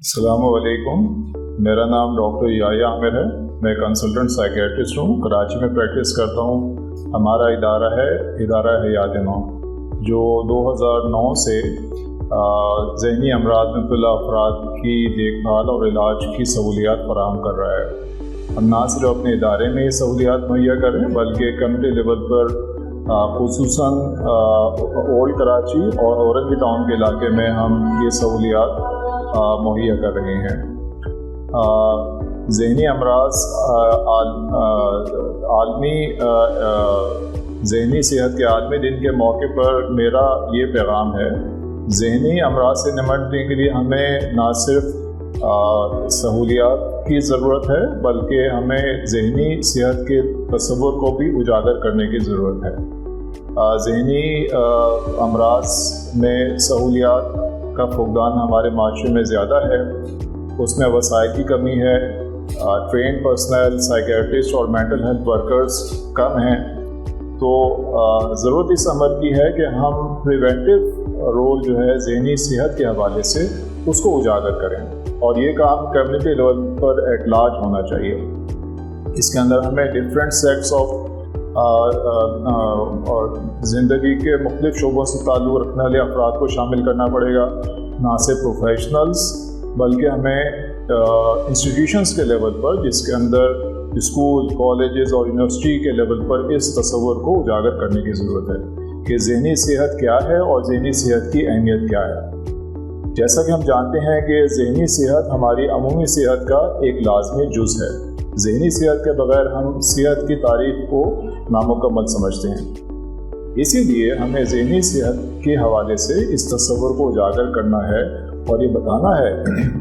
السلام علیکم، میرا نام ڈاکٹر یحییٰ عامر ہے۔ میں کنسلٹنٹ سائیکیٹرسٹ ہوں، کراچی میں پریکٹس کرتا ہوں۔ ہمارا ادارہ ہے ادارہ حیات نو، جو 2009 سے ذہنی امراض میں مبتلا افراد کی دیکھ بھال اور علاج کی سہولیات فراہم کر رہا ہے۔ ہم نہ صرف اپنے ادارے میں یہ سہولیات مہیا کریں بلکہ کمیونٹی لیول پر خصوصاً اولڈ کراچی اور اورنگی ٹاؤن کے علاقے میں ہم یہ سہولیات مہیا کر رہے ہیں۔ ذہنی امراض عالمی ذہنی صحت کے عالمی دن کے موقع پر میرا یہ پیغام ہے، ذہنی امراض سے نمٹنے کے لیے ہمیں نہ صرف سہولیات کی ضرورت ہے بلکہ ہمیں ذہنی صحت کے تصور کو بھی اجاگر کرنے کی ضرورت ہے۔ ذہنی امراض میں سہولیات کا فقدان ہمارے معاشرے میں زیادہ ہے، اس میں وسائل کی کمی ہے، ٹرین پرسنل سائیکیٹرسٹ اور مینٹل ہیلتھ ورکرز کم ہیں۔ تو ضرورت اس عمل کی ہے کہ ہم پریونٹیو رول جو ہے ذہنی صحت کے حوالے سے اس کو اجاگر کریں، اور یہ کام کمیونٹی لیول پر ایٹ لارج ہونا چاہیے۔ اس کے اندر ہمیں ڈفرینٹ سیٹس آف زندگی کے مختلف شعبوں سے تعلق رکھنے والے افراد کو شامل کرنا پڑے گا، نہ صرف پروفیشنلز بلکہ ہمیں انسٹیٹیوشنز کے لیول پر، جس کے اندر اسکول، کالجز اور یونیورسٹی کے لیول پر اس تصور کو اجاگر کرنے کی ضرورت ہے کہ ذہنی صحت کیا ہے اور ذہنی صحت کی اہمیت کیا ہے۔ جیسا کہ ہم جانتے ہیں کہ ذہنی صحت ہماری عمومی صحت کا ایک لازمی جز ہے۔ ذہنی صحت کے بغیر ہم صحت کی تعریف کو نامکمل سمجھتے ہیں۔ اسی لیے ہمیں ذہنی صحت کے حوالے سے اس تصور کو اجاگر کرنا ہے اور یہ بتانا ہے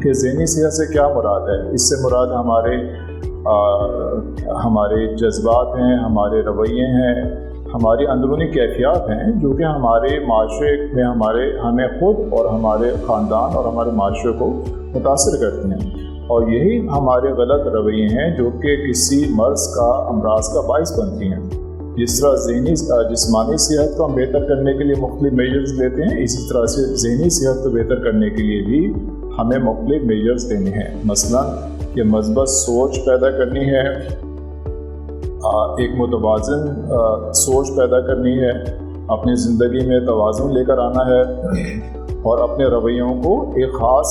کہ ذہنی صحت سے کیا مراد ہے۔ اس سے مراد ہمارے جذبات ہیں، ہمارے رویے ہیں، ہماری اندرونی کیفیات ہیں جو کہ ہمارے معاشرے میں ہمیں خود اور ہمارے خاندان اور ہمارے معاشرے کو متاثر کرتی ہیں، اور یہی ہمارے غلط رویے ہیں جو کہ کسی مرض کا، امراض کا باعث بنتی ہیں۔ جس طرح جسمانی صحت کو ہم بہتر کرنے کے لیے مختلف میجرز لیتے ہیں، اسی طرح سے ذہنی صحت کو بہتر کرنے کے لیے بھی ہمیں مختلف میجرز لینے ہیں۔ مثلاً یہ مثبت سوچ پیدا کرنی ہے، ایک متوازن سوچ پیدا کرنی ہے، اپنی زندگی میں توازن لے کر آنا ہے، اور اپنے رویوں کو ایک خاص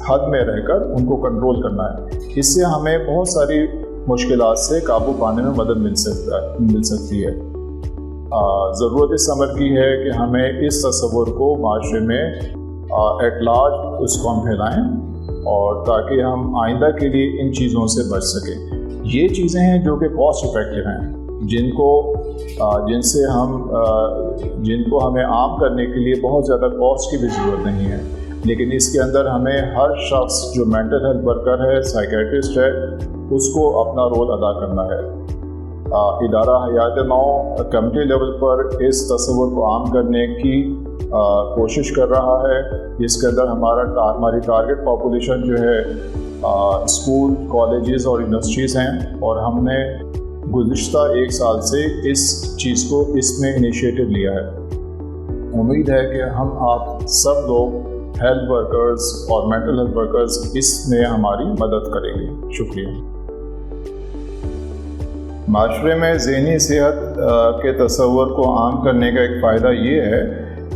حد میں رہ کر ان کو کنٹرول کرنا ہے۔ اس سے ہمیں بہت ساری مشکلات سے قابو پانے میں مدد مل سکتی ہے۔ ضرورت اس عمل کی ہے کہ ہمیں اس تصور کو معاشرے میں ایٹ لارج اس کو ہم پھیلائیں، اور تاکہ ہم آئندہ کے لیے ان چیزوں سے بچ سکیں۔ یہ چیزیں ہیں جو کہ کاسٹ افیکٹو ہیں، جن کو ہمیں عام کرنے کے لیے بہت زیادہ کاسٹ کی بھی ضرورت نہیں ہے، لیکن اس کے اندر ہمیں ہر شخص جو مینٹل ہیلتھ ورکر ہے، سائیکیٹرسٹ ہے، اس کو اپنا رول ادا کرنا ہے۔ ادارہ حیات نو کمیونٹی لیول پر اس تصور کو عام کرنے کی کوشش کر رہا ہے، جس کے اندر ہماری ٹارگٹ پاپولیشن جو ہے اسکول، کالجز اور یونیورسٹیز ہیں، اور ہم نے گزشتہ 1 سال سے اس چیز کو اس میں انیشیٹو لیا ہے۔ امید ہے کہ آپ سب لوگ ہیلتھ ورکرز اور مینٹل ہیلتھ ورکرز اس میں ہماری مدد کریں گے۔ شکریہ۔ معاشرے میں ذہنی صحت کے تصور کو عام کرنے کا ایک فائدہ یہ ہے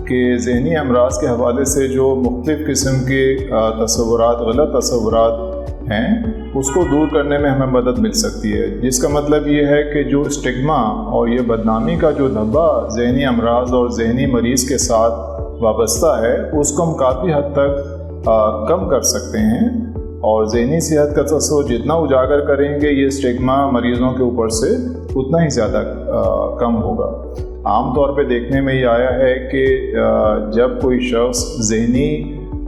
کہ ذہنی امراض کے حوالے سے جو مختلف قسم کے تصورات، غلط تصورات ہیں، اس کو دور کرنے میں ہمیں مدد مل سکتی ہے، جس کا مطلب یہ ہے کہ جو اسٹگما اور یہ بدنامی کا جو دھبا ذہنی امراض اور ذہنی مریض کے ساتھ وابستہ ہے، اس کو ہم کافی حد تک کم کر سکتے ہیں، اور ذہنی صحت کا تصور جتنا اجاگر کریں گے یہ اسٹگما مریضوں کے اوپر سے اتنا ہی زیادہ کم ہوگا۔ عام طور پہ دیکھنے میں یہ آیا ہے کہ جب کوئی شخص ذہنی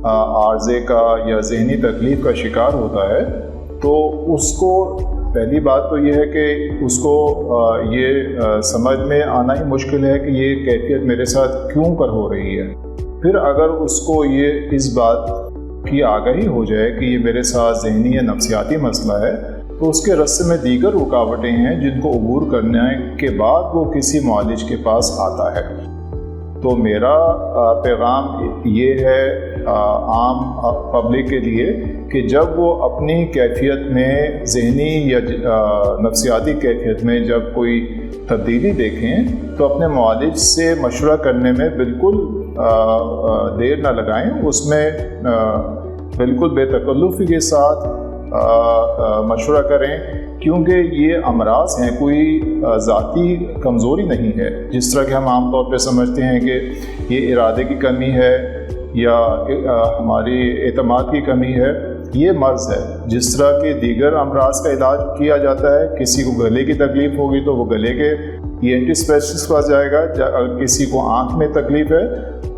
عارضے کا یا ذہنی تکلیف کا شکار ہوتا ہے تو اس کو پہلی بات تو یہ ہے کہ اس کو یہ سمجھ میں آنا ہی مشکل ہے کہ یہ کیفیت میرے ساتھ کیوں کر ہو رہی ہے۔ پھر اگر اس کو یہ اس بات کی آگاہی ہو جائے کہ یہ میرے ساتھ ذہنی یا نفسیاتی مسئلہ ہے، تو اس کے راستے میں دیگر رکاوٹیں ہیں جن کو عبور کرنے کے بعد وہ کسی معالج کے پاس آتا ہے۔ تو میرا پیغام یہ ہے عام پبلک کے لیے کہ جب وہ اپنی کیفیت میں ذہنی یا نفسیاتی کیفیت میں جب کوئی تبدیلی دیکھیں تو اپنے معالج سے مشورہ کرنے میں بالکل دیر نہ لگائیں، اس میں بالکل بے تکلفی کے ساتھ مشورہ کریں، کیونکہ یہ امراض ہیں، کوئی ذاتی کمزوری نہیں ہے جس طرح کہ ہم عام طور پہ سمجھتے ہیں کہ یہ ارادے کی کمی ہے یا ہماری اعتماد کی کمی ہے۔ یہ مرض ہے، جس طرح کہ دیگر امراض کا علاج کیا جاتا ہے، کسی کو گلے کی تکلیف ہوگی تو وہ گلے کے ENT اسپیشلسٹ کے پاس جائے گا، اگر کسی کو آنکھ میں تکلیف ہے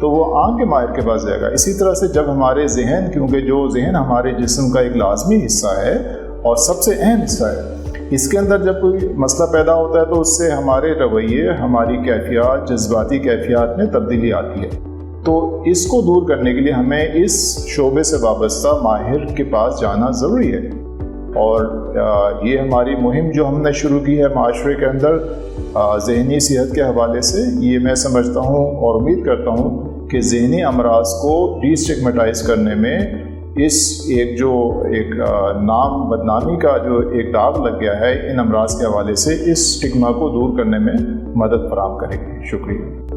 تو وہ آنکھ کے ماہر کے پاس جائے گا۔ اسی طرح سے جب ہمارے ذہن، کیونکہ جو ذہن ہمارے جسم کا ایک لازمی حصہ ہے اور سب سے اہم حصہ ہے، اس کے اندر جب کوئی مسئلہ پیدا ہوتا ہے تو اس سے ہمارے رویے، ہماری کیفیات، جذباتی کیفیات میں تبدیلی آتی ہے۔ تو اس کو دور کرنے کے لیے ہمیں اس شعبے سے وابستہ ماہر کے پاس جانا ضروری ہے، اور یہ ہماری مہم جو ہم نے شروع کی ہے معاشرے کے اندر ذہنی صحت کے حوالے سے، یہ میں سمجھتا ہوں اور امید کرتا ہوں کہ ذہنی امراض کو ڈی اسٹگمیٹائز کرنے میں اس ایک نام بدنامی کا جو ایک داغ لگ گیا ہے ان امراض کے حوالے سے، اس اسٹگما کو دور کرنے میں مدد فراہم کرے گی۔ شکریہ۔